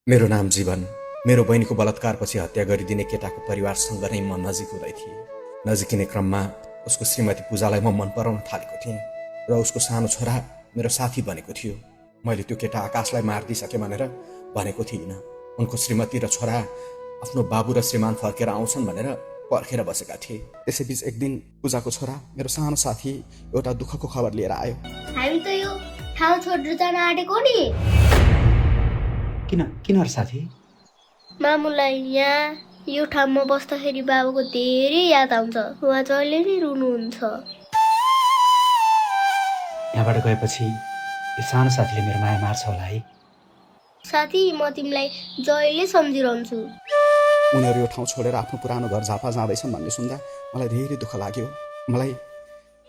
मेरो नाम जीवन। मेरो बहिनीको बलात्कारपछि हत्या गरिदिने केटाको परिवारसँग नै म नजिक हुँदै थिएँ। नजिकिने क्रममा उसको श्रीमती पूजालाई म मन पराउन थालेको थिएँ र उसको सानो छोरा मेरो साथी बनेको थियो। मैले त्यो केटा आकाशलाई मारिदिइसकेँ भनेर भनेको थिइनँ। उनको श्रीमती र छोरा आफ्नो बाबु र श्रीमान फर्केर आउँछन् भनेर पर्खेर बसेका थिए। त्यसैबीच एक दिन पूजाको छोरा मेरो सानो साथी एउटा दुःखको खबर लिएर आयो। हामी त यो ठाउँ छोडेर जान आँटेको नि। किन साथी? मामुलाई यहाँ यो ठाउँमा बस्दाखेरि बाबुको धेरै याद आउँछ। उहाँ जहिले नै रुनुहुन्छ। यहाँबाट गएपछि यो सानो साथीले मेरो माया मार्छ होला है। साथी, म तिमीलाई जहिले सम्झिरहन्छु। उनीहरू यो ठाउँ छोडेर आफ्नो पुरानो घर झापा जाँदैछन् भन्ने सुन्दा मलाई धेरै दुःख लाग्यो। मलाई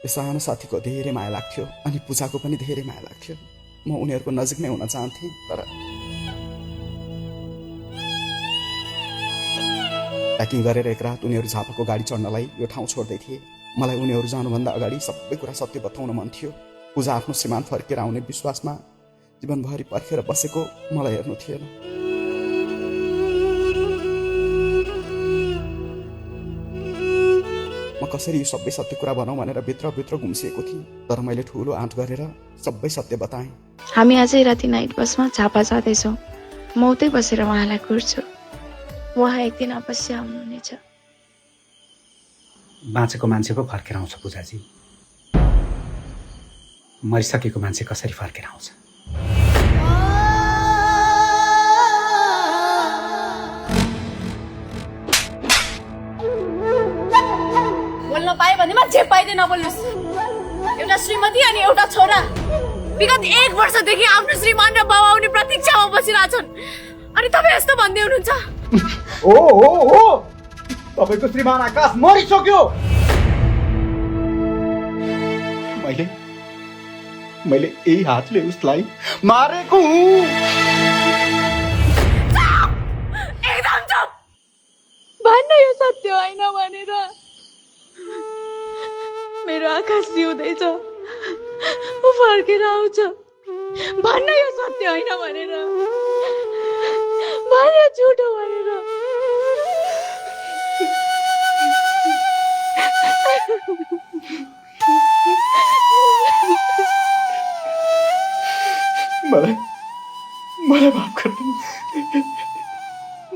यो सानो साथीको धेरै माया लाग्थ्यो अनि पूजाको पनि धेरै माया लाग्थ्यो। म उनीहरूको नजिक नै हुन चाहन्थेँ, तर प्याकिङ गरेर एक रात उनीहरू झापाको गाडी चढ्नलाई यो ठाउँ छोड्दै थिए। मलाई उनीहरू जानुभन्दा अगाडि सबै कुरा सत्य बताउन मन थियो। पूजा आफ्नो श्रीमान फर्केर आउने विश्वासमा जीवनभरि पर्खेर बसेको मलाई हेर्नु थिएन। म कसरी यो सबै सत्य कुरा भनौँ भनेर भित्र घुम्सिएको थिएँ, तर मैले ठुलो आँट गरेर सबै सत्य बताएँ। हामी अझै राति नाइट बसमा झापा जाँदैछौँ। म उतै बसेर उहाँलाई कुर्छु। उहाँ एक दिन अवश्य आउनुहुनेछ। बाँचेको मान्छे पो फर्केर आउँछ पूजाजी। मरिसकेको मान्छे कसरी फर्केर आउँछ? बोल्न पाए भनेमा जे पाइदे नबोल्नुस्। एउटा श्रीमती अनि एउटा छोरा विगत 1 वर्षदेखि आफ्नो श्रीमान र बाबु आउने प्रतीक्षामा बसिरहेछन्, अनि तपाईँ यस्तो भन्दै हुनुहुन्छ? ओ तपाईको श्रीमान आकाश मरिसक्यो। मैले यही हातले उसलाई मारेको हुँ। एकदम चुप। भन्न यो सत्य होइन भनेर। मेरो आकाश जिउँदैछ, ऊ फर्केर आउँछ। भन्न यो सत्य होइन भनेर, भन्यो झुटो भनेर।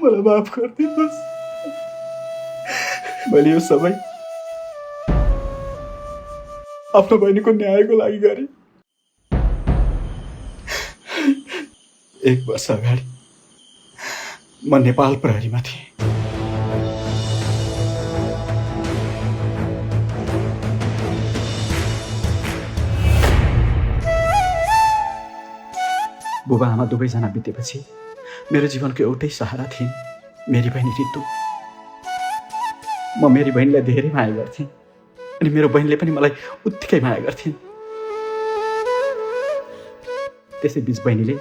मलाई माफ गरिदिनुहोस्। मैले यो सबै आफ्नो बहिनीको न्यायको लागि गरेँ। 1 वर्ष अगाडि म नेपाल प्रहरीमा थिएँ। बुबा आमा दुवैजना बितेपछि मेरो जीवनको एउटै सहारा थिइन्, मेरी बहिनी रितु। म मेरी बहिनीलाई धेरै माया गर्थेँ अनि मेरो बहिनीले पनि मलाई उत्तिकै माया गर्थिन्। त्यसै बीच बहिनीले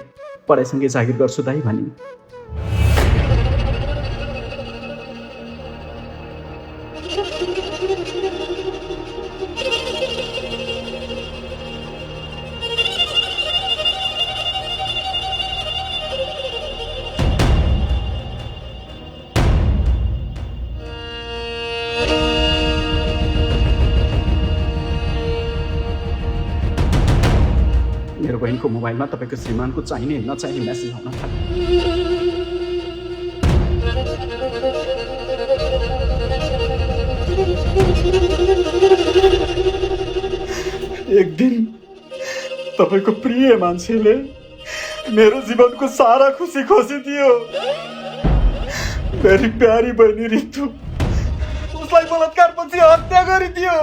पढाइसँगै जागिर गर्छु दाइ भनिन्। मेरो बहिनीको मोबाइलमा तपाईँको श्रीमानको चाहिने नचाहिने मेसेज आउन थाल्यो। एक दिन तपाईँको प्रिय मान्छेले मेरो जीवनको सारा खुसी खोसिदियो। मेरी प्यारी बहिनी रितु उसलाई बलात्कारपछि हत्या गरिदियो।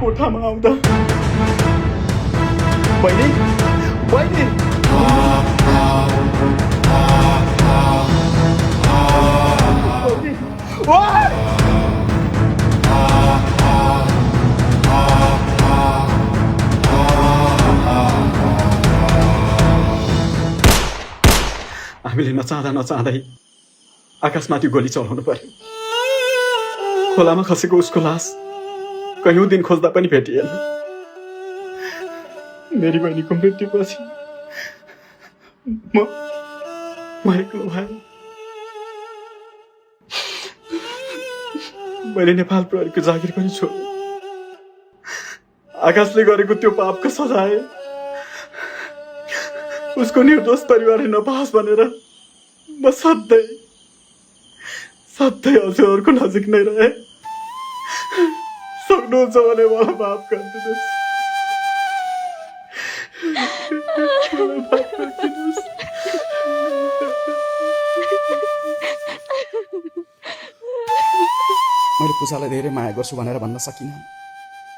कोठामा आउँदा बहिनी हामीले नचाहँदै आकाशमाथि गोली चलाउनु पर्यो। खोलामा खसेको उसको लास कयौं दिन खोज्दा पनि भेटिएन। मेरी बहिनीको मृत्युपछि म एक्लो भएँ। मैले नेपाल प्रहरीको जागिर पनि छोडेँ। आकाशले गरेको त्यो पापको सजाय उसको निर्दोष परिवारले नपाओस् भनेर म सधैँ हजुरहरूको नजिक नै रहे। सक्नुहुन्छ भने मलाई माफ गरिदिनुहोस्। मैले पूजालाई धेरै माया गर्छु भनेर भन्न सकिनँ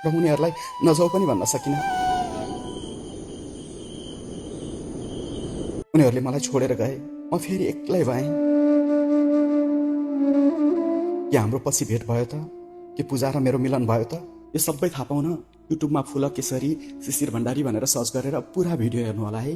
र उनीहरूलाई नजाऊ पनि भन्न सकिनँ। उनीहरूले मलाई छोडेर गए, म फेरि एक्लै भएँ। के हाम्रो पछि भेट भयो त? के पूजा र मेरो मिलन भयो त? यो सबै थाहा पाउन युट्युबमा फुल केसरी शिशिर भण्डारी भनेर सर्च गरेर पुरा भिडियो हेर्नु होला है।